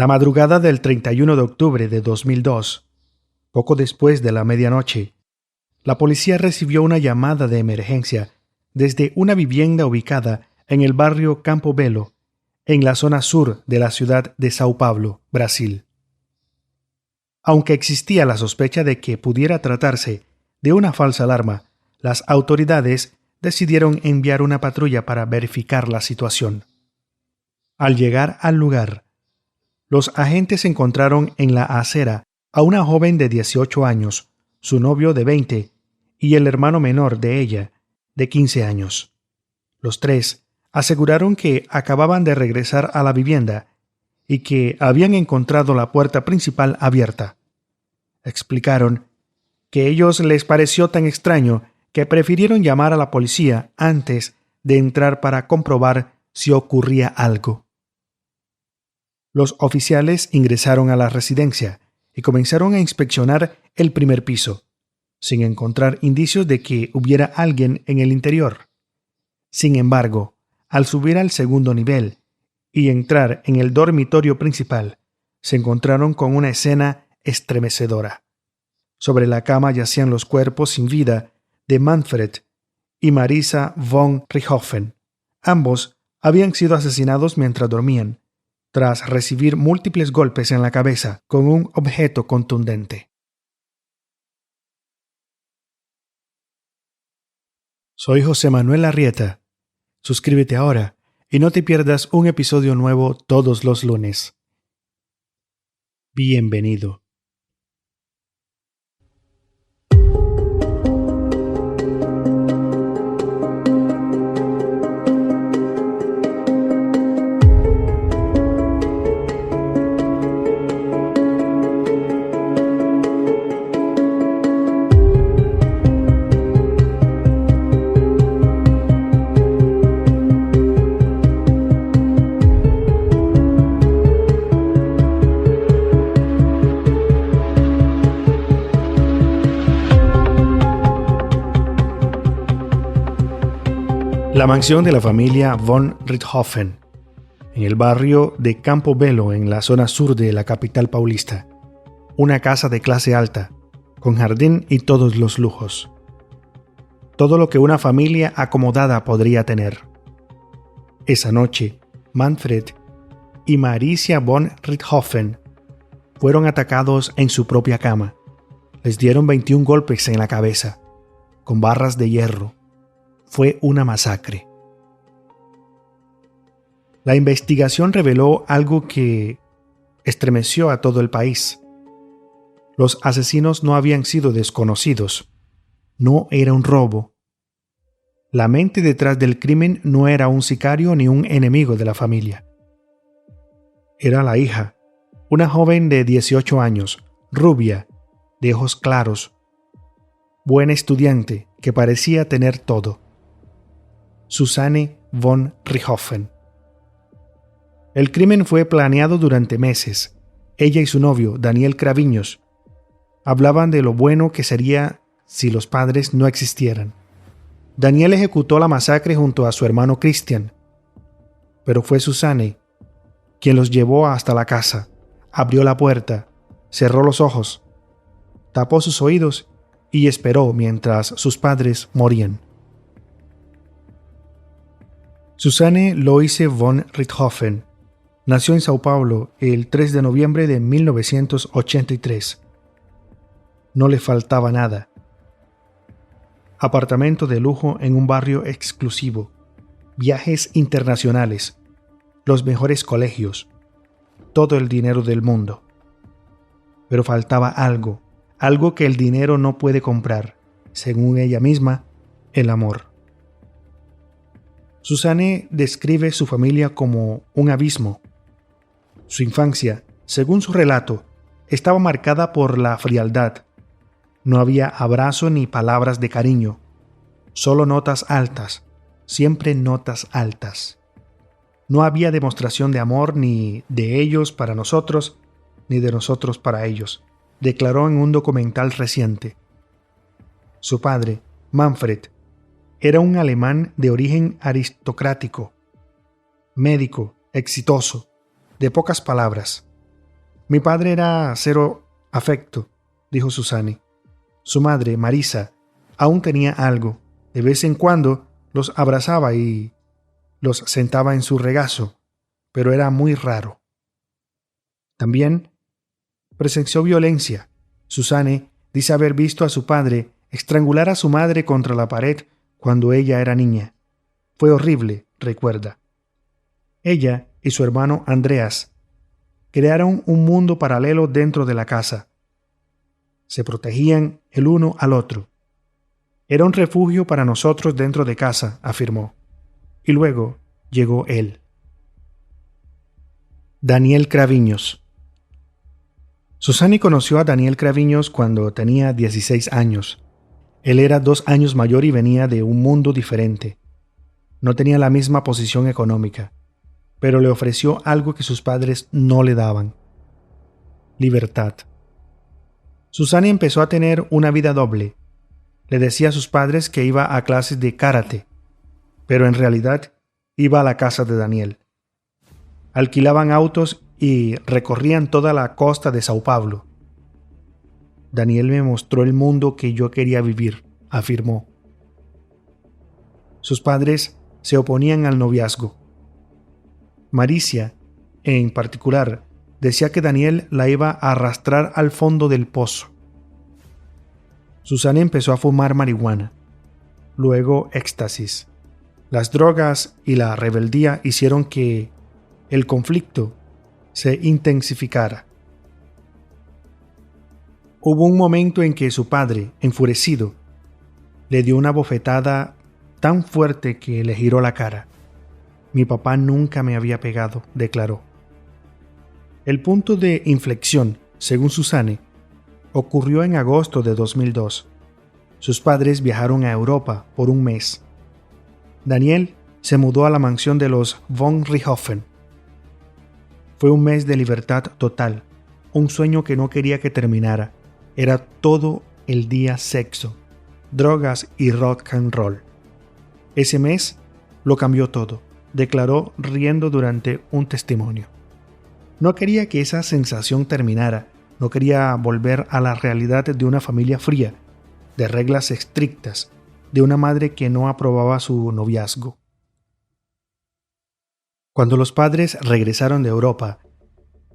La madrugada del 31 de octubre de 2002, poco después de la medianoche, la policía recibió una llamada de emergencia desde una vivienda ubicada en el barrio Campo Belo, en la zona sur de la ciudad de Sao Paulo, Brasil. Aunque existía la sospecha de que pudiera tratarse de una falsa alarma, las autoridades decidieron enviar una patrulla para verificar la situación. Al llegar al lugar, los agentes encontraron en la acera a una joven de 18 años, su novio de 20 y el hermano menor de ella, de 15 años. Los tres aseguraron que acababan de regresar a la vivienda y que habían encontrado la puerta principal abierta. Explicaron que a ellos les pareció tan extraño que prefirieron llamar a la policía antes de entrar para comprobar si ocurría algo. Los oficiales ingresaron a la residencia y comenzaron a inspeccionar el primer piso, sin encontrar indicios de que hubiera alguien en el interior. Sin embargo, al subir al segundo nivel y entrar en el dormitorio principal, se encontraron con una escena estremecedora. Sobre la cama yacían los cuerpos sin vida de Manfred y Marisa von Richthofen. Ambos habían sido asesinados mientras dormían, tras recibir múltiples golpes en la cabeza con un objeto contundente. Soy José Manuel Arrieta. Suscríbete ahora y no te pierdas un episodio nuevo todos los lunes. Bienvenido. La mansión de la familia von Richthofen, en el barrio de Campo Belo, en la zona sur de la capital paulista. Una casa de clase alta, con jardín y todos los lujos. Todo lo que una familia acomodada podría tener. Esa noche, Manfred y Marisa von Richthofen fueron atacados en su propia cama. Les dieron 21 golpes en la cabeza, con barras de hierro. Fue una masacre. La investigación reveló algo que estremeció a todo el país. Los asesinos no habían sido desconocidos. No era un robo. La mente detrás del crimen no era un sicario ni un enemigo de la familia. Era la hija, una joven de 18 años, rubia, de ojos claros, buena estudiante que parecía tener todo. Susanne von Richthofen. El crimen fue planeado durante meses. Ella y su novio, Daniel Craviños, hablaban de lo bueno que sería si los padres no existieran. Daniel ejecutó la masacre junto a su hermano Christian, pero fue Susanne quien los llevó hasta la casa, abrió la puerta, cerró los ojos, tapó sus oídos y esperó mientras sus padres morían. Susanne Loise von Richthofen nació en Sao Paulo el 3 de noviembre de 1983. No le faltaba nada. Apartamento de lujo en un barrio exclusivo, viajes internacionales, los mejores colegios, todo el dinero del mundo. Pero faltaba algo que el dinero no puede comprar, según ella misma, el amor. Susanne describe su familia como un abismo. Su infancia, según su relato, estaba marcada por la frialdad. No había abrazo ni palabras de cariño, solo notas altas, siempre notas altas. No había demostración de amor ni de ellos para nosotros, ni de nosotros para ellos, declaró en un documental reciente. Su padre, Manfred, era un alemán de origen aristocrático, médico, exitoso, de pocas palabras. Mi padre era cero afecto, dijo Susanne. Su madre, Marisa, aún tenía algo. De vez en cuando los abrazaba y los sentaba en su regazo, pero era muy raro. También presenció violencia. Susanne dice haber visto a su padre estrangular a su madre contra la pared cuando ella era niña. Fue horrible, recuerda. Ella y su hermano Andreas crearon un mundo paralelo dentro de la casa. Se protegían el uno al otro. Era un refugio para nosotros dentro de casa, afirmó. Y luego llegó él. Daniel Craviños. Susanne conoció a Daniel Craviños cuando tenía 16 años. Él era 2 años mayor y venía de un mundo diferente. No tenía la misma posición económica, pero le ofreció algo que sus padres no le daban: libertad. Susanne empezó a tener una vida doble. Le decía a sus padres que iba a clases de karate, pero en realidad iba a la casa de Daniel. Alquilaban autos y recorrían toda la costa de Sao Paulo. Daniel me mostró el mundo que yo quería vivir, afirmó. Sus padres se oponían al noviazgo. Maricia, en particular, decía que Daniel la iba a arrastrar al fondo del pozo. Susanne empezó a fumar marihuana, luego éxtasis. Las drogas y la rebeldía hicieron que el conflicto se intensificara. Hubo un momento en que su padre, enfurecido, le dio una bofetada tan fuerte que le giró la cara. Mi papá nunca me había pegado, declaró. El punto de inflexión, según Susanne, ocurrió en agosto de 2002. Sus padres viajaron a Europa por un mes. Daniel se mudó a la mansión de los von Richthofen. Fue un mes de libertad total, un sueño que no quería que terminara. Era todo el día sexo, drogas y rock and roll. Ese mes lo cambió todo, declaró riendo durante un testimonio. No quería que esa sensación terminara, no quería volver a la realidad de una familia fría, de reglas estrictas, de una madre que no aprobaba su noviazgo. Cuando los padres regresaron de Europa,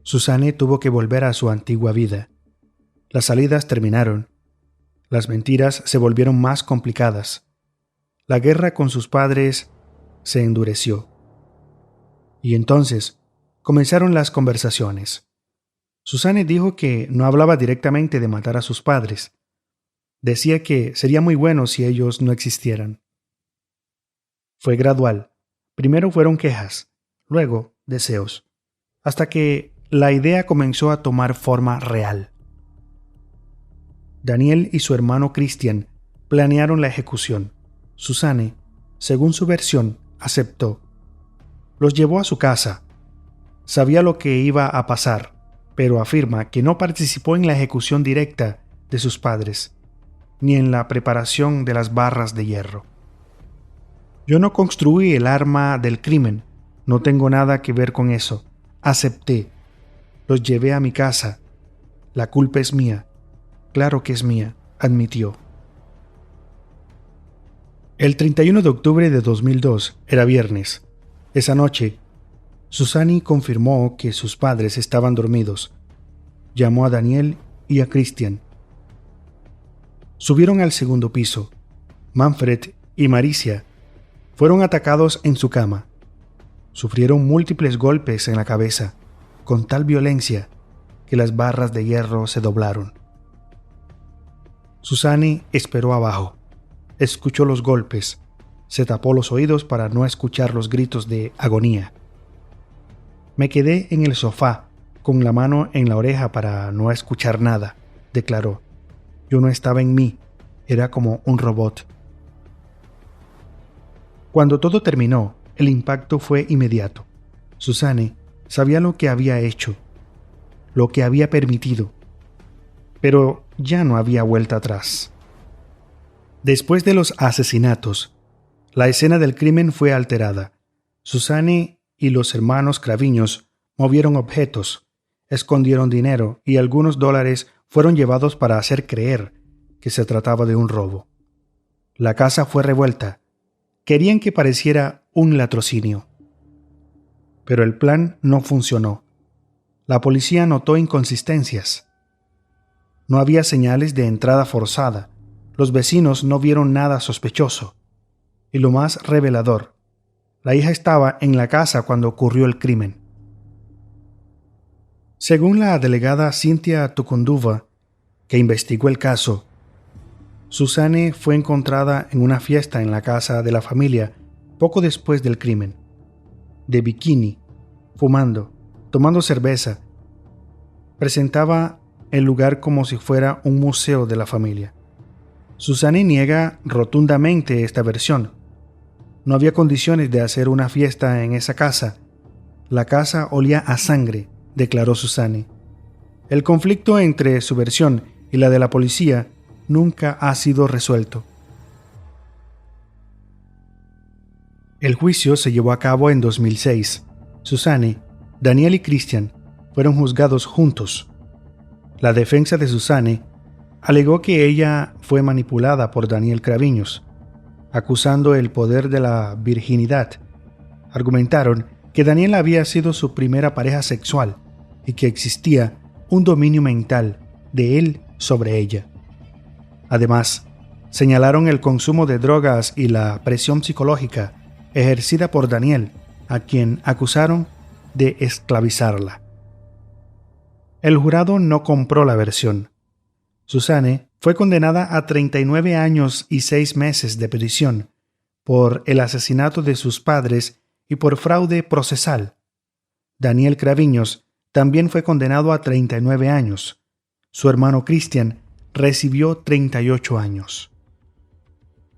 Susanne tuvo que volver a su antigua vida. Las salidas terminaron. Las mentiras se volvieron más complicadas. La guerra con sus padres se endureció. Y entonces comenzaron las conversaciones. Susanne dijo que no hablaba directamente de matar a sus padres. Decía que sería muy bueno si ellos no existieran. Fue gradual. Primero fueron quejas, luego deseos, hasta que la idea comenzó a tomar forma real. Daniel y su hermano Christian planearon la ejecución. Susanne, según su versión, aceptó. Los llevó a su casa. Sabía lo que iba a pasar, pero afirma que no participó en la ejecución directa de sus padres, ni en la preparación de las barras de hierro. Yo no construí el arma del crimen, no tengo nada que ver con eso. Acepté. Los llevé a mi casa. La culpa es mía. Claro que es mía, admitió. El 31 de octubre de 2002 era viernes. Esa noche, Susanne confirmó que sus padres estaban dormidos. Llamó a Daniel y a Christian. Subieron al segundo piso. Manfred y Maricia fueron atacados en su cama. Sufrieron múltiples golpes en la cabeza, con tal violencia que las barras de hierro se doblaron. Susanne esperó abajo. Escuchó los golpes. Se tapó los oídos para no escuchar los gritos de agonía. Me quedé en el sofá, con la mano en la oreja para no escuchar nada, declaró. Yo no estaba en mí, era como un robot. Cuando todo terminó, el impacto fue inmediato. Susanne sabía lo que había hecho, lo que había permitido, pero ya no había vuelta atrás. Después de los asesinatos, la escena del crimen fue alterada. Susanne y los hermanos Craviños movieron objetos, escondieron dinero y algunos dólares fueron llevados para hacer creer que se trataba de un robo. La casa fue revuelta. Querían que pareciera un latrocinio. Pero el plan no funcionó. La policía notó inconsistencias. No había señales de entrada forzada. Los vecinos no vieron nada sospechoso. Y lo más revelador, la hija estaba en la casa cuando ocurrió el crimen. Según la delegada Cynthia Tukunduva, que investigó el caso, Suzanne fue encontrada en una fiesta en la casa de la familia poco después del crimen, de bikini, fumando, tomando cerveza. Presentaba el lugar como si fuera un museo de la familia. Suzanne niega rotundamente esta versión. No había condiciones de hacer una fiesta en esa casa. La casa olía a sangre, declaró Suzanne. El conflicto entre su versión y la de la policía nunca ha sido resuelto. El juicio se llevó a cabo en 2006. Suzanne, Daniel y Christian fueron juzgados juntos. La defensa de Suzanne alegó que ella fue manipulada por Daniel Craviños, acusando el poder de la virginidad. Argumentaron que Daniel había sido su primera pareja sexual y que existía un dominio mental de él sobre ella. Además, señalaron el consumo de drogas y la presión psicológica ejercida por Daniel, a quien acusaron de esclavizarla. El jurado no compró la versión. Suzanne fue condenada a 39 años y 6 meses de prisión por el asesinato de sus padres y por fraude procesal. Daniel Craviños también fue condenado a 39 años. Su hermano Christian recibió 38 años.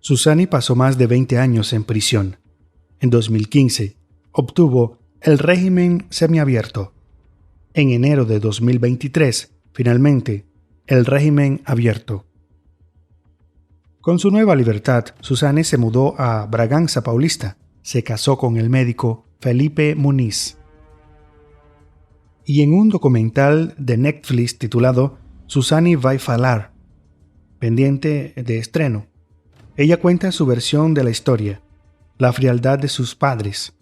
Suzanne pasó más de 20 años en prisión. En 2015, obtuvo el régimen semiabierto. En enero de 2023, finalmente, el régimen abierto. Con su nueva libertad, Suzanne se mudó a Braganza Paulista. Se casó con el médico Felipe Muniz. Y en un documental de Netflix titulado Suzanne vai falar, pendiente de estreno, ella cuenta su versión de la historia, la frialdad de sus padres,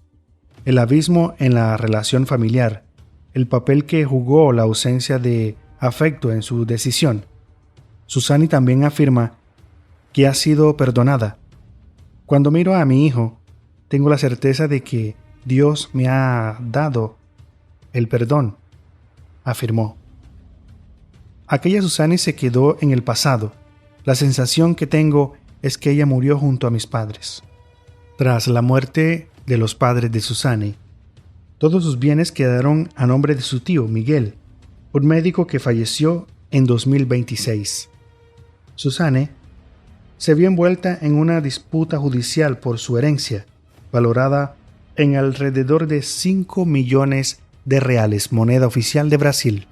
el abismo en la relación familiar, el papel que jugó la ausencia de afecto en su decisión. Suzanne también afirma que ha sido perdonada. Cuando miro a mi hijo, tengo la certeza de que Dios me ha dado el perdón, afirmó. Aquella Suzanne se quedó en el pasado. La sensación que tengo es que ella murió junto a mis padres. Tras la muerte de los padres de Suzanne, todos sus bienes quedaron a nombre de su tío Miguel, un médico que falleció en 2026. Suzanne se vio envuelta en una disputa judicial por su herencia, valorada en alrededor de 5 millones de reales, moneda oficial de Brasil.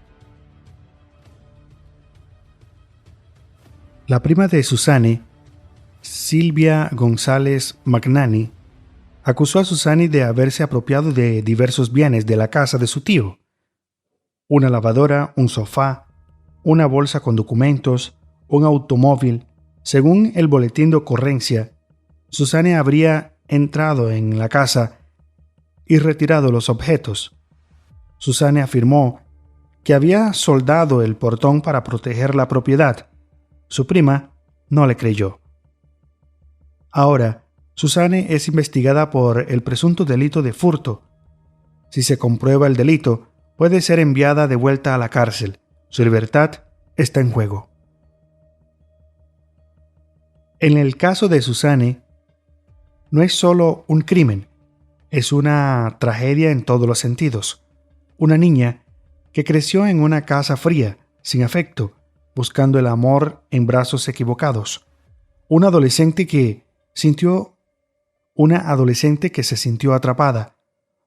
La prima de Suzanne, Silvia González Magnani, acusó a Suzanne de haberse apropiado de diversos bienes de la casa de su tío: una lavadora, un sofá, una bolsa con documentos, un automóvil. Según el boletín de ocurrencia, Suzanne habría entrado en la casa y retirado los objetos. Suzanne afirmó que había soldado el portón para proteger la propiedad. Su prima no le creyó. Ahora, Suzanne es investigada por el presunto delito de furto. Si se comprueba el delito, puede ser enviada de vuelta a la cárcel. Su libertad está en juego. En el caso de Suzanne, no es solo un crimen, es una tragedia en todos los sentidos. Una niña que creció en una casa fría, sin afecto, buscando el amor en brazos equivocados. Una adolescente que se sintió atrapada.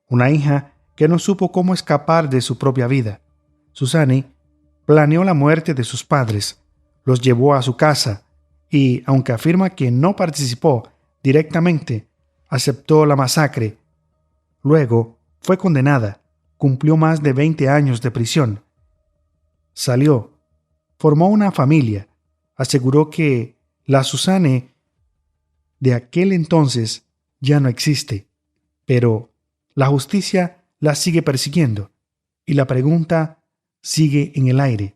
Una hija que no supo cómo escapar de su propia vida. Suzanne planeó la muerte de sus padres, los llevó a su casa y, aunque afirma que no participó directamente, aceptó la masacre. Luego fue condenada, cumplió más de 20 años de prisión. Salió, formó una familia, aseguró que la Suzanne de aquel entonces ya no existe, pero la justicia la sigue persiguiendo y la pregunta sigue en el aire.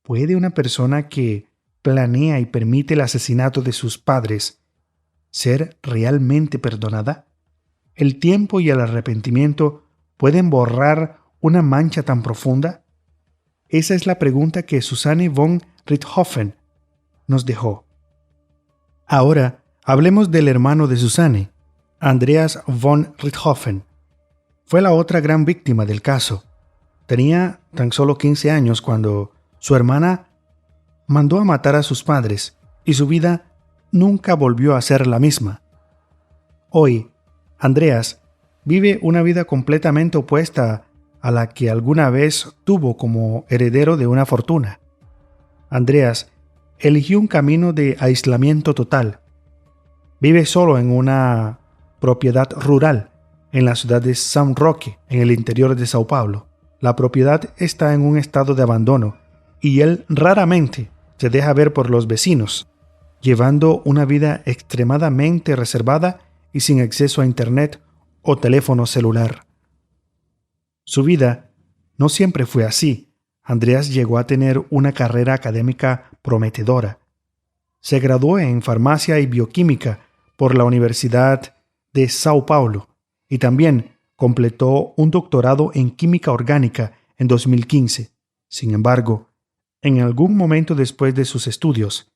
¿Puede una persona que planea y permite el asesinato de sus padres ser realmente perdonada? ¿El tiempo y el arrepentimiento pueden borrar una mancha tan profunda? Esa es la pregunta que Susanne von Richthofen nos dejó. Ahora, hablemos del hermano de Susanne, Andreas von Richthofen. Fue la otra gran víctima del caso. Tenía tan solo 15 años cuando su hermana mandó a matar a sus padres y su vida nunca volvió a ser la misma. Hoy, Andreas vive una vida completamente opuesta a la que alguna vez tuvo como heredero de una fortuna. Andreas eligió un camino de aislamiento total. Vive solo en una propiedad rural en la ciudad de São Roque, en el interior de Sao Paulo. La propiedad está en un estado de abandono y él raramente se deja ver por los vecinos, llevando una vida extremadamente reservada y sin acceso a internet o teléfono celular. Su vida no siempre fue así. Andreas llegó a tener una carrera académica prometedora. Se graduó en farmacia y bioquímica por la Universidad de Sao Paulo y también completó un doctorado en química orgánica en 2015. Sin embargo, en algún momento después de sus estudios,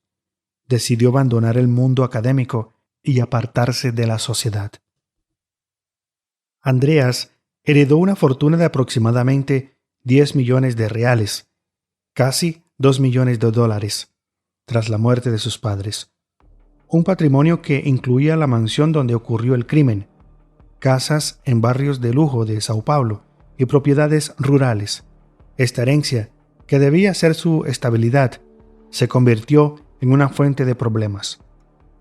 decidió abandonar el mundo académico y apartarse de la sociedad. Andreas heredó una fortuna de aproximadamente 10 millones de reales, casi 2 millones de dólares, tras la muerte de sus padres. Un patrimonio que incluía la mansión donde ocurrió el crimen, casas en barrios de lujo de Sao Paulo y propiedades rurales. Esta herencia, que debía ser su estabilidad, se convirtió en una fuente de problemas.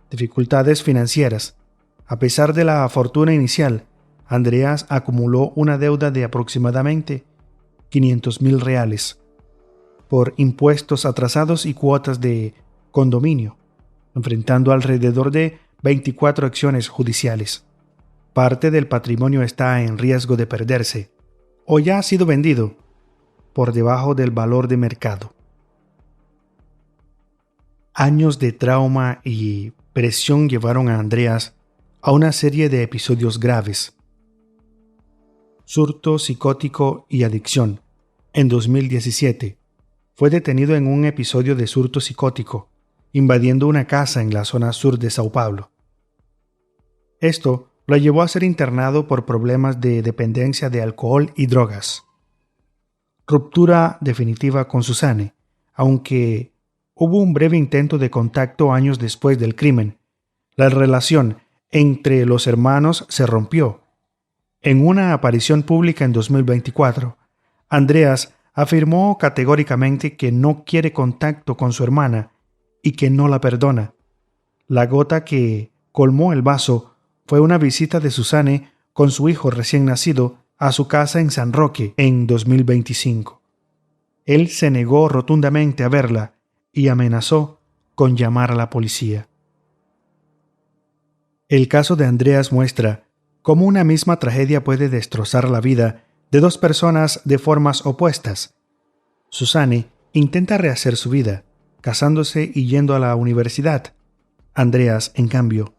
Dificultades financieras. A pesar de la fortuna inicial, Andreas acumuló una deuda de aproximadamente 500,000 reales por impuestos atrasados y cuotas de condominio, enfrentando alrededor de 24 acciones judiciales. Parte del patrimonio está en riesgo de perderse o ya ha sido vendido por debajo del valor de mercado. Años de trauma y presión llevaron a Andreas a una serie de episodios graves. Surto psicótico y adicción. En 2017, fue detenido en un episodio de surto psicótico, invadiendo una casa en la zona sur de Sao Paulo. Esto lo llevó a ser internado por problemas de dependencia de alcohol y drogas. Ruptura definitiva con Suzanne, aunque hubo un breve intento de contacto años después del crimen. La relación entre los hermanos se rompió. En una aparición pública en 2024, Andreas afirmó categóricamente que no quiere contacto con su hermana y que no la perdona. La gota que colmó el vaso fue una visita de Suzanne con su hijo recién nacido a su casa en San Roque en 2025. Él se negó rotundamente a verla y amenazó con llamar a la policía. El caso de Andreas muestra cómo una misma tragedia puede destrozar la vida de dos personas de formas opuestas. Suzanne intenta rehacer su vida, casándose y yendo a la universidad. Andreas, en cambio,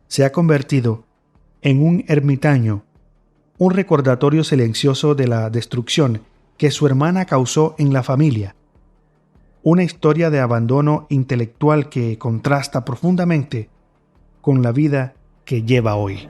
se ha convertido en un ermitaño, un recordatorio silencioso de la destrucción que su hermana causó en la familia. Una historia de abandono intelectual que contrasta profundamente con la vida que lleva hoy.